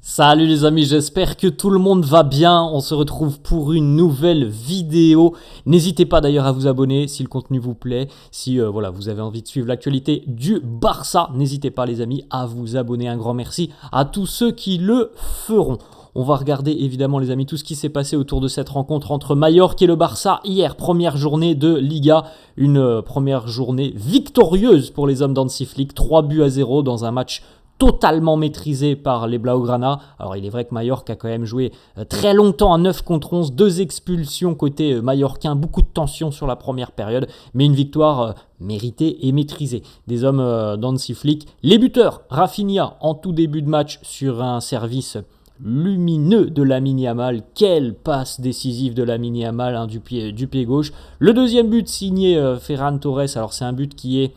Salut les amis, j'espère que tout le monde va bien. On se retrouve pour une nouvelle vidéo. N'hésitez pas d'ailleurs à vous abonner si le contenu vous plaît. Si vous avez envie de suivre l'actualité du Barça, n'hésitez pas les amis à vous abonner. Un grand merci à tous ceux qui le feront. On va regarder évidemment les amis tout ce qui s'est passé autour de cette rencontre entre Mallorca et le Barça hier, première journée de Liga, une première journée victorieuse pour les hommes d'Hansi Flick, 3-0 dans un match totalement maîtrisé par les Blaugrana. Alors il est vrai que Mallorca a quand même joué très longtemps à 9 contre 11, 2 expulsions côté mallorquin, beaucoup de tension sur la première période, mais une victoire méritée et maîtrisée des hommes d'Hansi Flick. Les buteurs, Rafinha en tout début de match sur un service lumineux de Lamine Yamal, quelle passe décisive de Lamine Yamal du pied gauche. Le deuxième but signé Ferran Torres, alors c'est un but qui est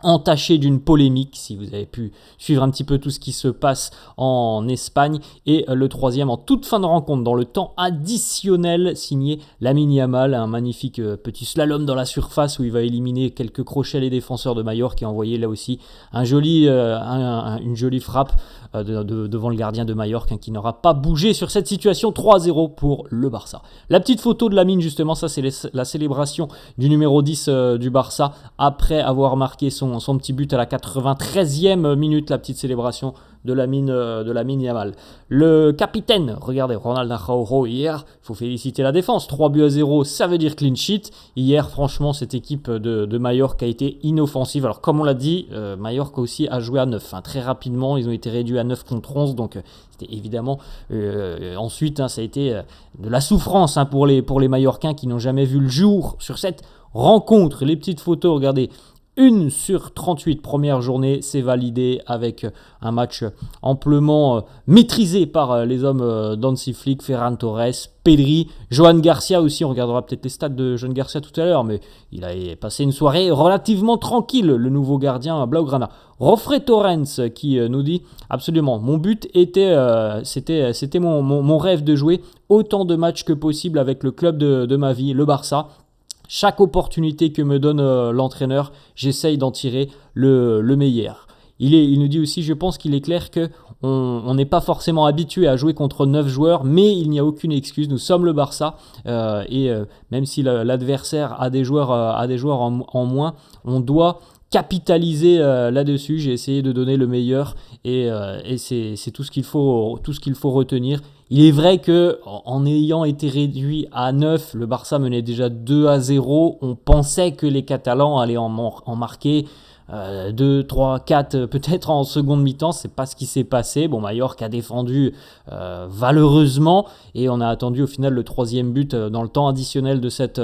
entaché d'une polémique, si vous avez pu suivre un petit peu tout ce qui se passe en Espagne. Et le troisième en toute fin de rencontre, dans le temps additionnel, signé Lamine Yamal, un magnifique petit slalom dans la surface où il va éliminer quelques crochets les défenseurs de Mallorca et envoyer là aussi une jolie frappe devant le gardien de Mallorca qui n'aura pas bougé sur cette situation. 3-0 pour le Barça. La petite photo de Lamine, justement, ça c'est la célébration du numéro 10 du Barça après avoir marqué son petit but à la 93e minute, la petite célébration de Lamine Yamal. Le capitaine, regardez, Ronald Araujo hier, il faut féliciter la défense, 3-0, ça veut dire clean sheet. Hier, franchement, cette équipe de Mallorca a été inoffensive. Alors, comme on l'a dit, Mallorca aussi a joué à 9. Très rapidement, ils ont été réduits à 9 contre 11, donc c'était évidemment... ensuite, ça a été de la souffrance pour les Mallorquins qui n'ont jamais vu le jour sur cette rencontre. Les petites photos, regardez, 1 sur 38, première journée, c'est validé avec un match amplement maîtrisé par les hommes d'Hansi Flick, Ferran Torres, Pedri, Joan Garcia aussi. On regardera peut-être les stats de Joan Garcia tout à l'heure, mais il a passé une soirée relativement tranquille, le nouveau gardien Blaugrana. Geoffrey Torrens qui nous dit absolument, mon but c'était mon rêve de jouer autant de matchs que possible avec le club de ma vie, le Barça. Chaque opportunité que me donne l'entraîneur, j'essaye d'en tirer le meilleur. Il nous dit aussi, je pense qu'il est clair qu'on n'est pas forcément habitué à jouer contre 9 joueurs, mais il n'y a aucune excuse. Nous sommes le Barça et même si l'adversaire a des joueurs en moins, on doit capitaliser là-dessus. J'ai essayé de donner le meilleur et c'est tout ce qu'il faut retenir. Il est vrai qu'en ayant été réduit à 9, le Barça menait déjà 2-0. On pensait que les Catalans allaient en marquer 2, 3, 4 peut-être en seconde mi-temps. C'est pas ce qui s'est passé. Bon, Mallorca a défendu valeureusement et on a attendu au final le troisième but dans le temps additionnel de cette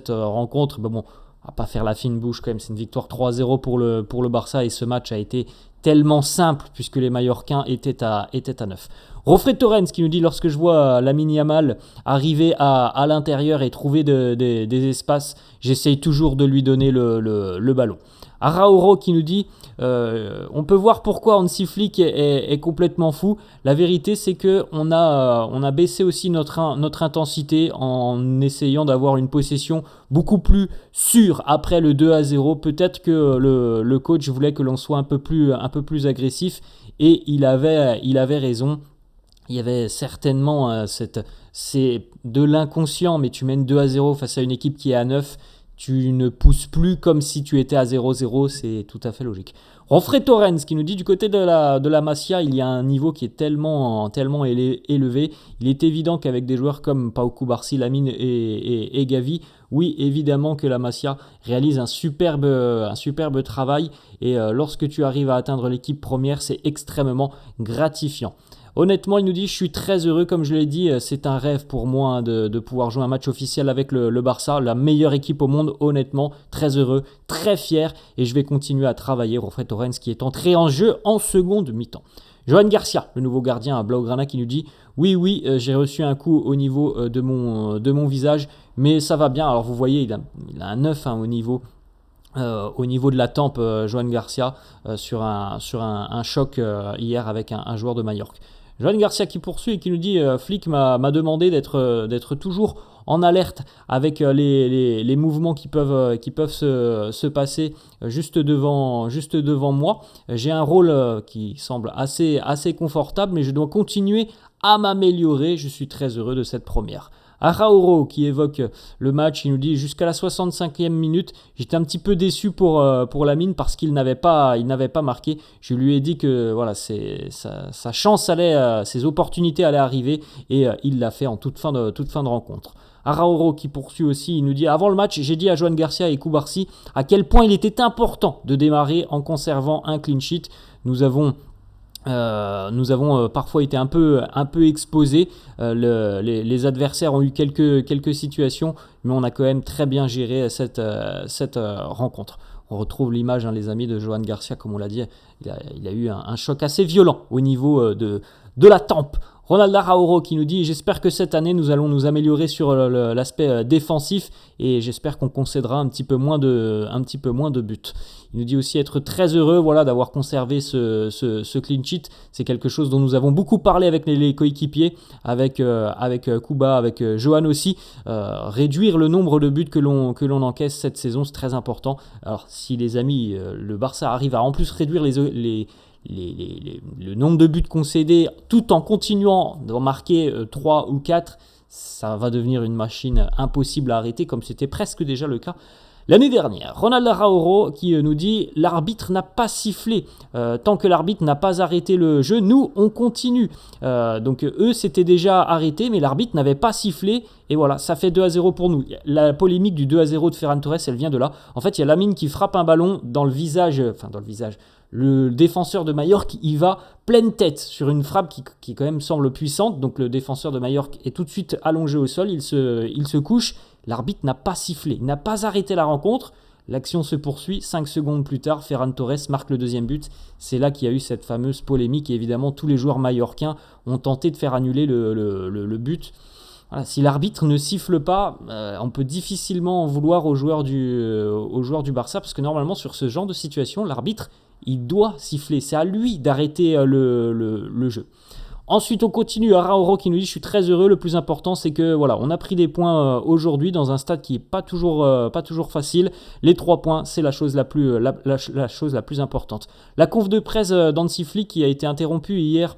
rencontre. Bon, on va pas faire la fine bouche quand même. C'est une victoire 3-0 pour le Barça et ce match a été tellement simple puisque les Mallorquins étaient à 9. Geoffrey Torrens qui nous dit, lorsque je vois Lamine Yamal arriver à l'intérieur et trouver des espaces, j'essaye toujours de lui donner le ballon. Araujo qui nous dit, on peut voir pourquoi Hansi Flick est complètement fou. La vérité c'est qu'on a baissé aussi notre intensité en essayant d'avoir une possession beaucoup plus sûre après le 2-0. Peut-être que le coach voulait que l'on soit un peu plus agressif et il avait raison. Il y avait certainement c'est de l'inconscient, mais tu mènes 2-0 face à une équipe qui est à 9. Tu ne pousses plus comme si tu étais à 0-0, c'est tout à fait logique. Geoffrey Torrens qui nous dit, du côté de la Masia, il y a un niveau qui est tellement élevé. Il est évident qu'avec des joueurs comme Pau Cubarsí, Lamine et Gavi, oui, évidemment que la Masia réalise un superbe travail. Et lorsque tu arrives à atteindre l'équipe première, c'est extrêmement gratifiant. Honnêtement, il nous dit, je suis très heureux, comme je l'ai dit, c'est un rêve pour moi de pouvoir jouer un match officiel avec le Barça, la meilleure équipe au monde, honnêtement, très heureux, très fier, et je vais continuer à travailler. Geoffrey Torrens qui est entré en jeu en seconde mi-temps. Joan Garcia, le nouveau gardien à Blaugrana qui nous dit, oui, j'ai reçu un coup au niveau de mon visage, mais ça va bien. Alors vous voyez, il a un 9 au niveau de la tempe, Joan Garcia, sur un choc hier avec un joueur de Mallorca. Joan Garcia qui poursuit et qui nous dit, Flick m'a demandé d'être toujours en alerte avec les mouvements qui peuvent se passer juste devant moi. J'ai un rôle qui semble assez confortable, mais je dois continuer à m'améliorer. Je suis très heureux de cette première. Arauro qui évoque le match, il nous dit jusqu'à la 65e minute, j'étais un petit peu déçu pour Lamine parce qu'il n'avait pas marqué. Je lui ai dit que voilà, sa chance allait, ses opportunités allaient arriver et il l'a fait en toute fin de rencontre. Arauro qui poursuit aussi, il nous dit avant le match, j'ai dit à Joan Garcia et Cubarsí à quel point il était important de démarrer en conservant un clean sheet. Nous avons parfois été un peu exposés. Les adversaires ont eu quelques situations, mais on a quand même très bien géré cette rencontre. On retrouve l'image, les amis, de Joan Garcia, comme on l'a dit. Il a eu un choc assez violent au niveau de la tempe. Ronald Arauro qui nous dit « J'espère que cette année, nous allons nous améliorer sur l'aspect défensif et j'espère qu'on concédera un petit peu moins de buts. » Il nous dit aussi être très heureux d'avoir conservé ce clean sheet. C'est quelque chose dont nous avons beaucoup parlé avec les coéquipiers, avec Kuba, avec Johan aussi. Réduire le nombre de buts que l'on encaisse cette saison, c'est très important. Alors si les amis, le Barça arrive à en plus réduire le nombre de buts concédés tout en continuant d'en marquer 3 ou 4, ça va devenir une machine impossible à arrêter comme c'était presque déjà le cas l'année dernière. Ronald Arauro qui nous dit l'arbitre n'a pas sifflé. Tant que l'arbitre n'a pas arrêté le jeu, nous on continue. Donc eux c'était déjà arrêté mais l'arbitre n'avait pas sifflé. Et voilà, ça fait 2-0 pour nous. La polémique du 2-0 de Ferran Torres, elle vient de là. En fait, il y a Lamine qui frappe un ballon dans le visage. Le défenseur de Majorque, il va pleine tête sur une frappe qui quand même semble puissante. Donc le défenseur de Majorque est tout de suite allongé au sol, il se couche. L'arbitre n'a pas sifflé, n'a pas arrêté la rencontre. L'action se poursuit. 5 secondes plus tard, Ferran Torres marque le deuxième but. C'est là qu'il y a eu cette fameuse polémique. Et évidemment, tous les joueurs majorcains ont tenté de faire annuler le but. Voilà, si l'arbitre ne siffle pas, on peut difficilement en vouloir aux joueurs du Barça parce que normalement, sur ce genre de situation, l'arbitre, il doit siffler. C'est à lui d'arrêter le jeu. Ensuite, on continue. Arauro qui nous dit « Je suis très heureux. Le plus important, c'est que on a pris des points aujourd'hui dans un stade qui n'est pas toujours facile. Les 3 points, c'est la chose la plus importante. » La conf de presse d'Hansi Flick qui a été interrompue hier.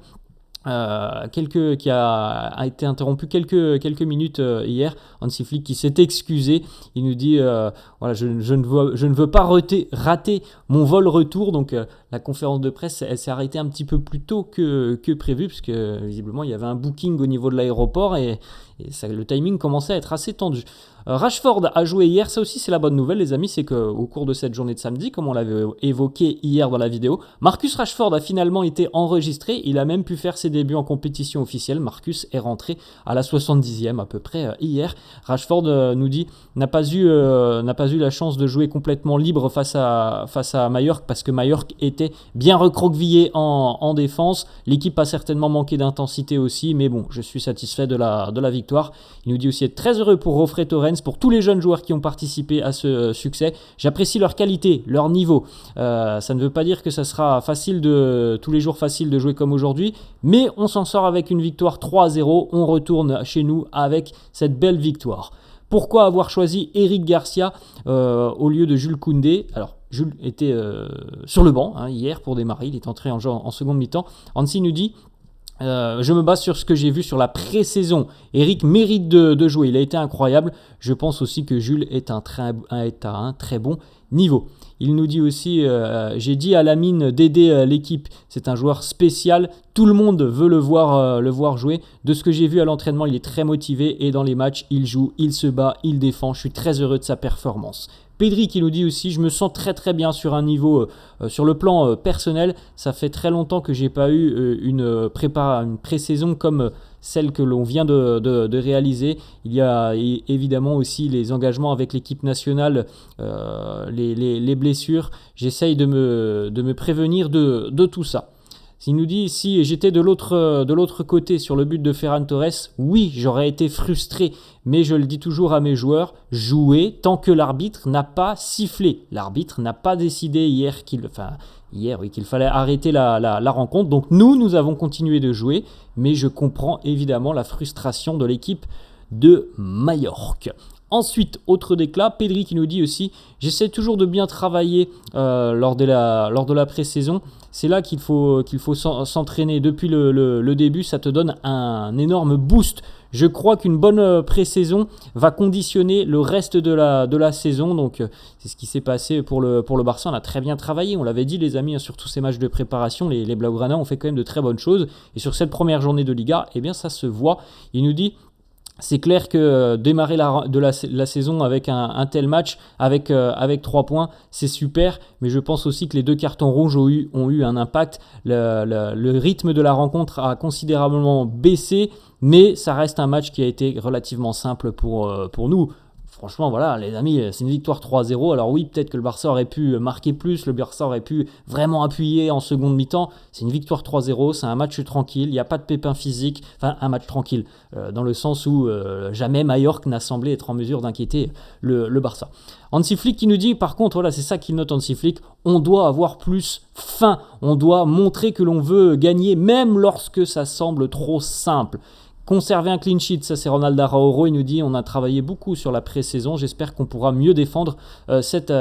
Qui a été interrompu quelques minutes hier. Hansi Flick qui s'est excusé. Il nous dit je ne veux pas rater mon vol retour. Donc la conférence de presse elle s'est arrêtée un petit peu plus tôt que prévu puisque visiblement il y avait un booking au niveau de l'aéroport et le timing commençait à être assez tendu. Rashford a joué hier, ça aussi c'est la bonne nouvelle les amis, c'est qu'au cours de cette journée de samedi, comme on l'avait évoqué hier dans la vidéo, Marcus Rashford a finalement été enregistré, il a même pu faire ses débuts en compétition officielle. Marcus est rentré à la 70e à peu près hier. Rashford nous dit n'a pas eu la chance de jouer complètement libre face à Majorque parce que Majorque était bien recroquevillé en défense. L'équipe a certainement manqué d'intensité aussi, mais bon, je suis satisfait de la victoire. Il nous dit aussi être très heureux pour Geoffrey Torrens, pour tous les jeunes joueurs qui ont participé à ce succès. J'apprécie leur qualité, leur niveau. Ça ne veut pas dire que ça sera tous les jours facile de jouer comme aujourd'hui, mais on s'en sort avec une victoire 3-0. On retourne chez nous avec cette belle victoire. Pourquoi avoir choisi Eric Garcia au lieu de Jules Koundé? Alors, Jules était sur le banc hier pour démarrer. Il est entré en seconde mi-temps. Hansi nous dit je me base sur ce que j'ai vu sur la pré-saison. Eric mérite de jouer, il a été incroyable. Je pense aussi que Jules est à un très bon niveau. Il nous dit aussi, j'ai dit à Lamine d'aider l'équipe. C'est un joueur spécial, tout le monde veut le voir jouer. De ce que j'ai vu à l'entraînement, il est très motivé et dans les matchs, il joue, il se bat, il défend. Je suis très heureux de sa performance. Pedri qui nous dit aussi, je me sens très très bien sur un niveau, sur le plan personnel. Ça fait très longtemps que j'ai pas eu une pré-saison comme celle que l'on vient de réaliser. Il y a évidemment aussi les engagements avec l'équipe nationale, les blessures. J'essaye de me prévenir de tout ça. Il nous dit, si j'étais de l'autre côté sur le but de Ferran Torres, oui, j'aurais été frustré. Mais je le dis toujours à mes joueurs, jouez tant que l'arbitre n'a pas sifflé. L'arbitre n'a pas décidé hier qu'il fallait arrêter la rencontre. Donc nous avons continué de jouer. Mais je comprends évidemment la frustration de l'équipe de Majorque. Ensuite, autre déclat, Pedri qui nous dit aussi « J'essaie toujours de bien travailler lors de la pré-saison. C'est là qu'il faut s'entraîner depuis le début. Ça te donne un énorme boost. Je crois qu'une bonne pré-saison va conditionner le reste de la saison. » Donc, c'est ce qui s'est passé pour le Barça. On a très bien travaillé. On l'avait dit, les amis, sur tous ces matchs de préparation. Les Blaugrana ont fait quand même de très bonnes choses. Et sur cette première journée de Liga, eh bien, ça se voit. Il nous dit... C'est clair que démarrer la saison avec un tel match, avec 3 points, c'est super. Mais je pense aussi que les 2 cartons rouges ont eu un impact. Le rythme de la rencontre a considérablement baissé. Mais ça reste un match qui a été relativement simple pour nous. Franchement, voilà, les amis, c'est une victoire 3-0. Alors oui, peut-être que le Barça aurait pu marquer plus, le Barça aurait pu vraiment appuyer en seconde mi-temps. C'est une victoire 3-0, c'est un match tranquille, il n'y a pas de pépin physique. Enfin, un match tranquille, dans le sens où jamais Majorque n'a semblé être en mesure d'inquiéter le Barça. Hansi Flick qui nous dit, par contre, voilà, c'est ça qu'il note Hansi Flick, on doit avoir plus faim, on doit montrer que l'on veut gagner, même lorsque ça semble trop simple. Conserver un clean sheet, ça c'est Ronald Araujo, il nous dit on a travaillé beaucoup sur la pré-saison, j'espère qu'on pourra mieux défendre cette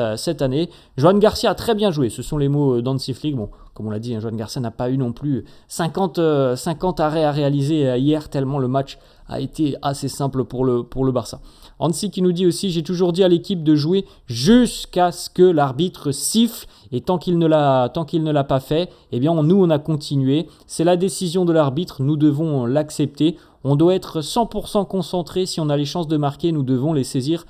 année. Joan Garcia a très bien joué, ce sont les mots d'Hansi Flick. Bon, comme on l'a dit, Joan Garcia n'a pas eu non plus 50 arrêts à réaliser hier, tellement le match a été assez simple pour le Barça. Hansi qui nous dit aussi, j'ai toujours dit à l'équipe de jouer jusqu'à ce que l'arbitre siffle, et tant qu'il ne l'a pas fait, eh bien nous on a continué. C'est la décision de l'arbitre, nous devons l'accepter. On doit être 100% concentré, si on a les chances de marquer, nous devons les saisir.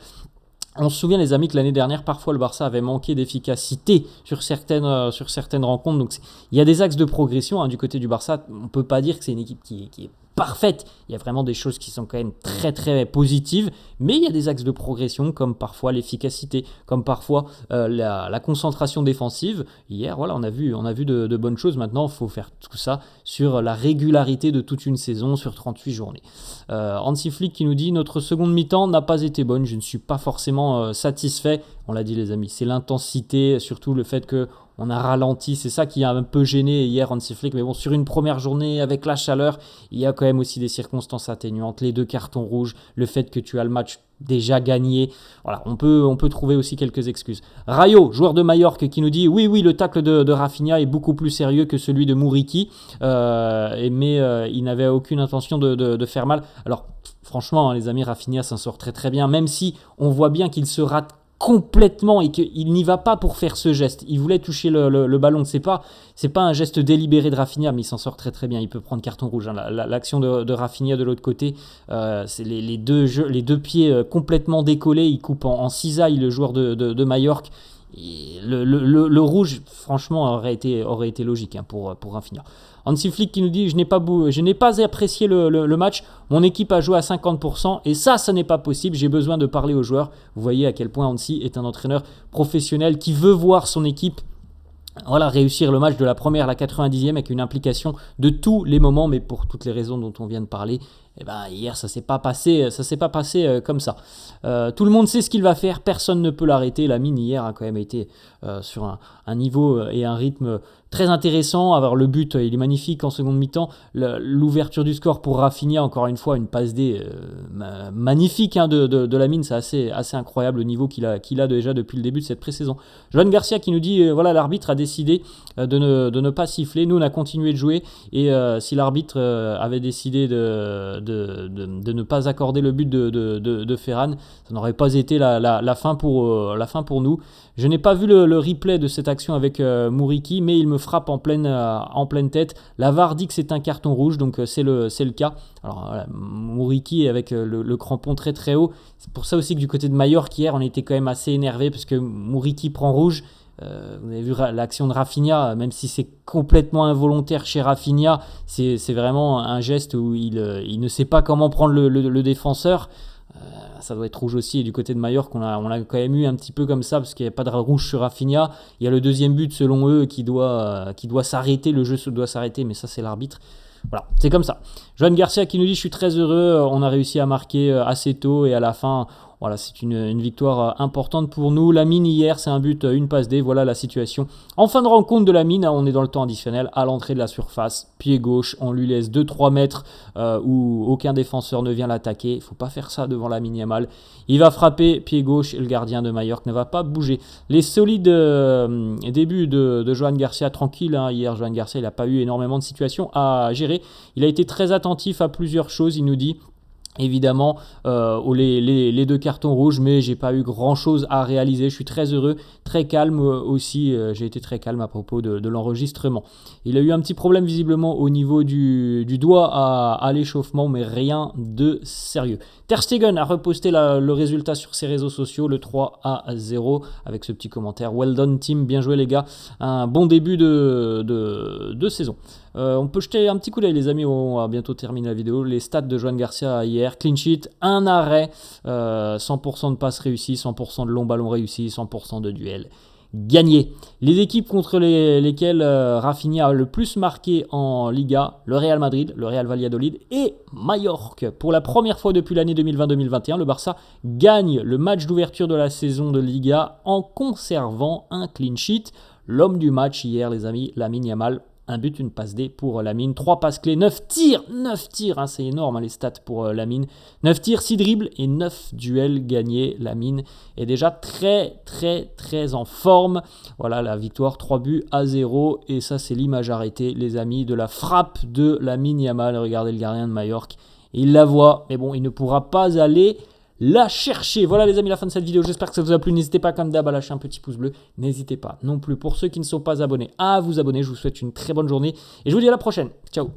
On se souvient les amis que l'année dernière, parfois le Barça avait manqué d'efficacité sur certaines rencontres. Donc il y a des axes de progression du côté du Barça. On ne peut pas dire que c'est une équipe qui est parfaite. Il y a vraiment des choses qui sont quand même très très positives, mais il y a des axes de progression comme parfois l'efficacité, comme parfois la concentration défensive. Hier, voilà, on a vu de bonnes choses. Maintenant, il faut faire tout ça sur la régularité de toute une saison, sur 38 journées. Hansi Flick qui nous dit, notre seconde mi-temps n'a pas été bonne, je ne suis pas forcément satisfait. On l'a dit les amis, c'est l'intensité, surtout le fait que on a ralenti, c'est ça qui a un peu gêné hier Hansi Flick, mais bon, sur une première journée avec la chaleur, il y a quand même aussi des circonstances atténuantes, les 2 cartons rouges, le fait que tu as le match déjà gagné, voilà, on peut trouver aussi quelques excuses. Rayo, joueur de Majorque, qui nous dit oui, le tacle de Rafinha est beaucoup plus sérieux que celui de Muriqi, mais il n'avait aucune intention de faire mal. Alors franchement, les amis, Rafinha s'en sort très très bien, même si on voit bien qu'il se rate complètement et qu'il n'y va pas pour faire ce geste. Il voulait toucher le ballon. C'est pas un geste délibéré de Rafinha, mais il s'en sort très très bien. Il peut prendre carton rouge. L'action de Rafinha de l'autre côté, c'est les deux pieds complètement décollés. Il coupe en cisaille le joueur de Majorque. Et le rouge, franchement, aurait été logique pour Rafinha. Hansi Flick qui nous dit je n'ai pas apprécié le match, mon équipe a joué à 50% et ça n'est pas possible, j'ai besoin de parler aux joueurs. Vous voyez à quel point Hansi est un entraîneur professionnel qui veut voir son équipe réussir le match de la première à la 90e avec une implication de tous les moments, mais pour toutes les raisons dont on vient de parler, hier ça s'est pas passé comme ça. Tout le monde sait ce qu'il va faire, personne ne peut l'arrêter. La mine hier a quand même été sur un niveau et un rythme très intéressant. Alors le but, il est magnifique en seconde mi-temps. L'ouverture du score pour Rafinha, encore une fois, une passe D magnifique de la mine. C'est assez incroyable le niveau qu'il a déjà depuis le début de cette pré-saison. Joan Garcia qui nous dit l'arbitre a décidé de ne pas siffler. Nous, on a continué de jouer et si l'arbitre avait décidé de ne pas accorder le but de Ferran, ça n'aurait pas été la fin pour nous. Je n'ai pas vu le replay de cette action avec Muriqi, mais il me frappe en pleine tête. La VAR dit que c'est un carton rouge, donc c'est le cas. Alors voilà, Muriqi avec le crampon très très haut. C'est pour ça aussi que du côté de Majorque hier, on était quand même assez énervé parce que Muriqi prend rouge. Vous avez vu l'action de Rafinha, même si c'est complètement involontaire chez Rafinha, c'est vraiment un geste où il ne sait pas comment prendre le défenseur. Ça doit être rouge aussi. Et du côté de Majorque, on a quand même eu un petit peu comme ça, parce qu'il n'y a pas de rouge sur Rafinha. Il y a le deuxième but, selon eux, qui doit s'arrêter. Le jeu doit s'arrêter, mais ça, c'est l'arbitre. Voilà, c'est comme ça. Joan Garcia qui nous dit « Je suis très heureux, on a réussi à marquer assez tôt et à la fin, Voilà, c'est une victoire importante pour nous. Lamine hier, c'est un but, une passe D. Voilà la situation. En fin de rencontre de Lamine, on est dans le temps additionnel, à l'entrée de la surface, pied gauche, on lui laisse 2-3 mètres où aucun défenseur ne vient l'attaquer. Il ne faut pas faire ça devant Lamine Yamal. Il va frapper, pied gauche, et le gardien de Majorque ne va pas bouger. Les solides débuts de Johan Garcia, tranquille. Hein. Hier, Johan Garcia, il n'a pas eu énormément de situations à gérer. Il a été très attentif à plusieurs choses, il nous dit. Évidemment, les 2 cartons rouges, mais j'ai pas eu grand chose à réaliser. Je suis très heureux, très calme aussi. J'ai été très calme à propos de l'enregistrement. Il a eu un petit problème visiblement au niveau du doigt à l'échauffement, mais rien de sérieux. Ter Stegen a reposté le résultat sur ses réseaux sociaux, le 3-0, avec ce petit commentaire. Well done team, bien joué les gars. Un bon début de saison. On peut jeter un petit coup d'œil les amis, on va bientôt terminer la vidéo. Les stats de Johan Garcia hier, clean sheet, un arrêt, 100% de passes réussies, 100% de longs ballons réussis, 100% de duels gagnés. Les équipes contre lesquelles Rafinha a le plus marqué en Liga, le Real Madrid, le Real Valladolid et Majorque. Pour la première fois depuis l'année 2020-2021, le Barça gagne le match d'ouverture de la saison de Liga en conservant un clean sheet. L'homme du match hier les amis, Lamine Yamal. Un but, une passe D pour Lamine. 3 passes clés, 9 tirs, hein, c'est énorme hein, les stats pour Lamine. 9 tirs, 6 dribbles et 9 duels gagnés. Lamine est déjà très en forme. Voilà la victoire, 3-0. Et ça, c'est l'image arrêtée, les amis, de la frappe de Lamine Yamal. Regardez le gardien de Majorque. Il la voit, mais bon, il ne pourra pas aller la chercher. Voilà les amis, la fin de cette vidéo. J'espère que ça vous a plu. N'hésitez pas comme d'hab à lâcher un petit pouce bleu. N'hésitez pas non plus pour ceux qui ne sont pas abonnés à vous abonner. Je vous souhaite une très bonne journée et je vous dis à la prochaine. Ciao.